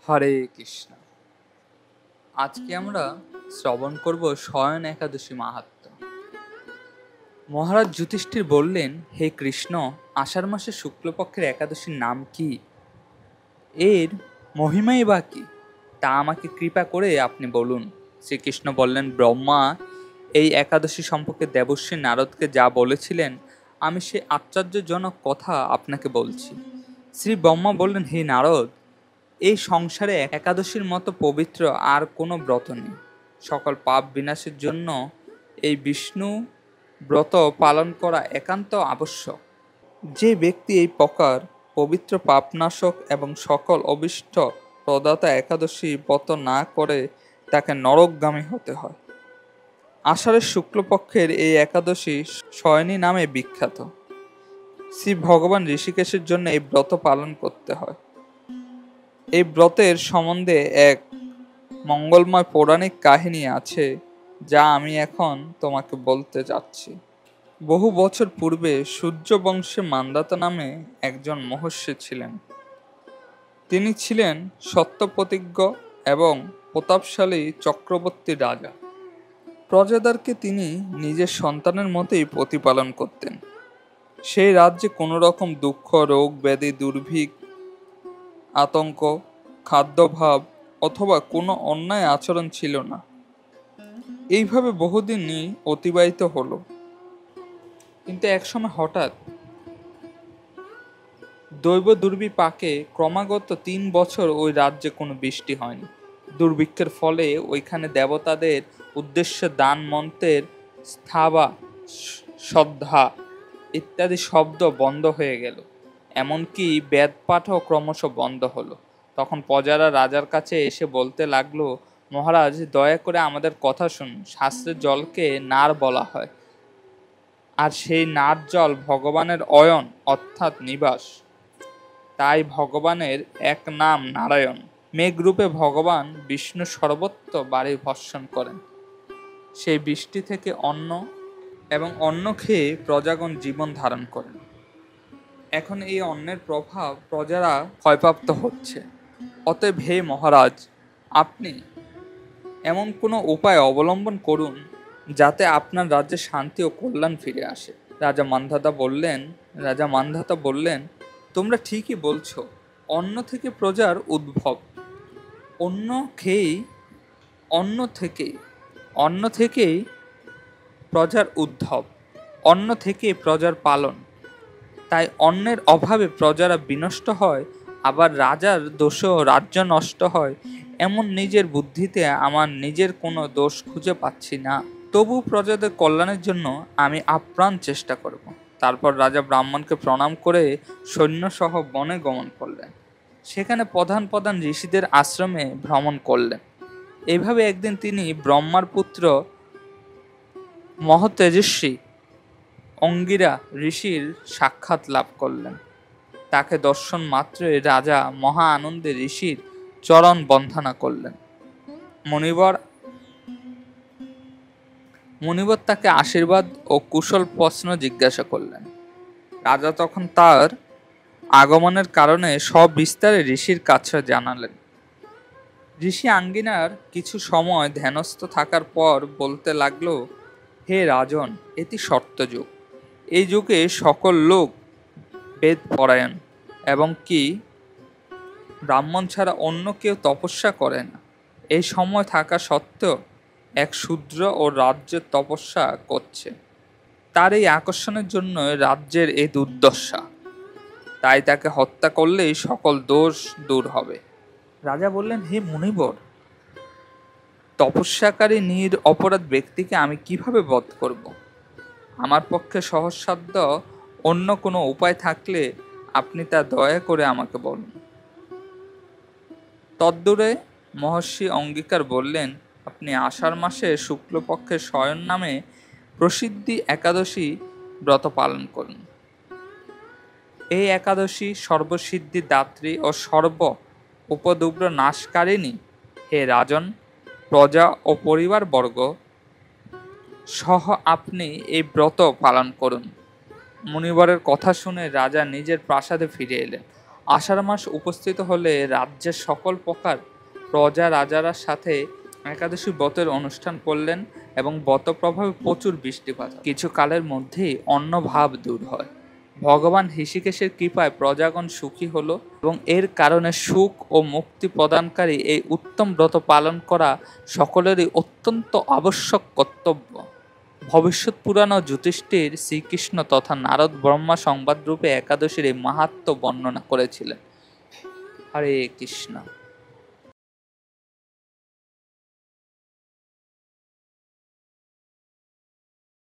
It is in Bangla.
হরে কৃষ্ণ। আজকে আমরা শ্রবণ করব শয়ন একাদশী মাহাত্ম্য। মহারাজ যুধিষ্ঠির বললেন, হে কৃষ্ণ, আষাঢ় মাসের শুক্লপক্ষের একাদশীর নাম কি? এর মহিমাই বা কি, তা আমাকে কৃপা করে আপনি বলুন। শ্রীকৃষ্ণ বললেন, ব্রহ্মা এই একাদশী সম্পর্কে দেবর্ষী নারদকে যা বলেছিলেন, আমি সে আশ্চর্যজনক কথা আপনাকে বলছি। শ্রী ব্রহ্মা বললেন, হে নারদ, এই সংসারে একাদশীর মতো পবিত্র আর কোনো ব্রত নেই। সকল পাপ বিনাশের জন্য এই বিষ্ণু ব্রত পালন করা একান্ত আবশ্যক। যে ব্যক্তি এই প্রকার পবিত্র পাপনাশক এবং সকল অভিষ্ট প্রদাতা একাদশী ব্রত না করে তাকে নরকগামী হতে হয়। আষাঢ়ের শুক্লপক্ষের এই একাদশী শয়নী নামে বিখ্যাত। শ্রী ভগবান ঋষিকেশের জন্য এই ব্রত পালন করতে হয়। এই ব্রতের সম্বন্ধে এক মঙ্গলময় পৌরাণিক কাহিনী আছে, যা আমি এখন তোমাকে বলতে যাচ্ছি। বহু বছর পূর্বে সূর্যবংশে মান্ধাতা নামে একজন মহর্ষি ছিলেন। তিনি ছিলেন সত্যপ্রতিজ্ঞ এবং প্রতাপশালী চক্রবর্তী রাজা। প্রজাদেরকে তিনি নিজের সন্তানের মতোই প্রতিপালন করতেন। সেই রাজ্যে কোনো রকম দুঃখ, রোগ, ব্যাধি, দুর্ভিক্ষ, আতঙ্ক, খাদ্যাভাব অথবা কোনো অন্যায় আচরণ ছিল না। এইভাবে বহুদিনই অতিবাহিত হলো। কিন্তু একসময় হঠাৎ দৈব দুর্বিপাকে ক্রমাগত 3 বছর ওই রাজ্যে কোনো বৃষ্টি হয়নি। দুর্ভিক্ষের ফলে ওইখানে দেবতাদের উদ্দেশ্যে দান, মন্ত্রের স্থাবা, শ্রদ্ধা ইত্যাদি শব্দ বন্ধ হয়ে গেল। এমনকি বেদপাঠও ক্রমশ বন্ধ হলো। তখন প্রজারা রাজার কাছে এসে বলতে লাগলো, মহারাজ, দয়া করে আমাদের কথা শুনুন। শাস্ত্রের জলকে নার বলা হয়, আর সেই নার জল ভগবানের অয়ন অর্থাৎ নিবাস। তাই ভগবানের এক নাম নারায়ণ। মেঘরূপে ভগবান বিষ্ণু সর্বত্র বাড়ি ভর্ষণ করেন। সেই বৃষ্টি থেকে অন্ন এবং অন্ন খেয়ে প্রজাগণ জীবন ধারণ করেন। এখন এই অন্নের প্রভাব প্রজারা ক্ষয়প্রাপ্ত হচ্ছে। অতএব হে মহারাজ, আপনি এমন কোনো উপায় অবলম্বন করুন যাতে আপনার রাজ্যে শান্তি ও কল্যাণ ফিরে আসে। রাজা মান্ধাতা বললেন, তোমরা ঠিকই বলছো। অন্ন থেকে প্রজার উদ্ভব, অন্ন থেকেই প্রজার উদ্ভব, অন্ন থেকেই প্রজার পালন। তাই অন্নের অভাবে প্রজারা বিনষ্ট হয়, আবার রাজার দোষেও রাজ্য নষ্ট হয়। এমন নিজের বুদ্ধিতে আমার নিজের কোনো দোষ খুঁজে পাচ্ছি না। তবু প্রজাদের কল্যাণের জন্য আমি আপ্রাণ চেষ্টা করব। তারপর রাজা ব্রাহ্মণকে প্রণাম করে সৈন্যসহ বনে গমন করলেন। সেখানে প্রধান প্রধান ঋষিদের আশ্রমে ভ্রমণ করলেন। এইভাবে একদিন তিনি ব্রহ্মার পুত্র মহতেজস্বী অঙ্গিরা ঋষির সাক্ষাৎ লাভ করলেন। তাকে দর্শন মাত্রই রাজা মহা আনন্দে ঋষির চরণ বন্দনা করলেন। মুনিবর তাকে আশীর্বাদ ও কুশল প্রশ্ন জিজ্ঞাসা করলেন। রাজা তখন তার আগমনের কারণে সবিস্তারে ঋষির কাছে জানালেন। ঋষি আঙ্গিনার কিছু সময় ধ্যানস্থ থাকার পর বলতে লাগলো, হে রাজন, এটি সত্যযুগ। এই যুগে সকল লোক বেদ পরায়ণ এবং কি ব্রাহ্মণ ছাড়া অন্য কেউ তপস্যা করে না। এই সময় থাকা সত্ত্বেও এক শূদ্র ও রাজ্যের তপস্যা করছে। তার এই আকর্ষণের জন্য রাজ্যের এই দুর্দশা। তাই তাকে হত্যা করলেই সকল দোষ দূর হবে। রাজা বললেন, হে মুনিবর, তপস্যাকারী অপরাধ ব্যক্তিকে আমি কিভাবে বধ করব? আমার পক্ষে সহজসাধ্য অন্য কোনো উপায় থাকলে আপনি তা দয়া করে আমাকে বলুন। তদ্দূরে মহর্ষি অঙ্গিকার বললেন, আপনি আষাঢ় মাসে শুক্লপক্ষের শয়ন নামে প্রসিদ্ধি একাদশী ব্রত পালন করুন। এই একাদশী সর্বসিদ্ধি দাত্রী ও সর্ব উপদ্রব নাশকারিণী। হে রাজন, প্রজা ও পরিবারবর্গ সহ আপনি এই ব্রত পালন করুন। মুনিবরের কথা শুনে রাজা নিজের প্রাসাদে ফিরে এলেন। আষাঢ় মাস উপস্থিত হলে রাজ্যের সকল প্রকার প্রজা রাজার সাথে একাদশী ব্রতের অনুষ্ঠান করলেন এবং ব্রত প্রভাবে প্রচুর বৃষ্টিপাত হয়। কিছু কালের মধ্যেই অন্নভাব দূর হয়। ভগবান হৃষিকেশের কৃপায় প্রজাগণ সুখী হলো এবং এর কারণে সুখ ও মুক্তি প্রদানকারী এই উত্তম ব্রত পালন করা সকলেরই অত্যন্ত আবশ্যক কর্তব্য। ভবিষ্যৎ পুরাণ ও যুধিষ্ঠির শ্রীকৃষ্ণ তথা নারদ ব্রহ্মা সংবাদ রূপে একাদশীর এই মাহাত্ম্য বর্ণনা করেছিলেন। হরে কৃষ্ণ।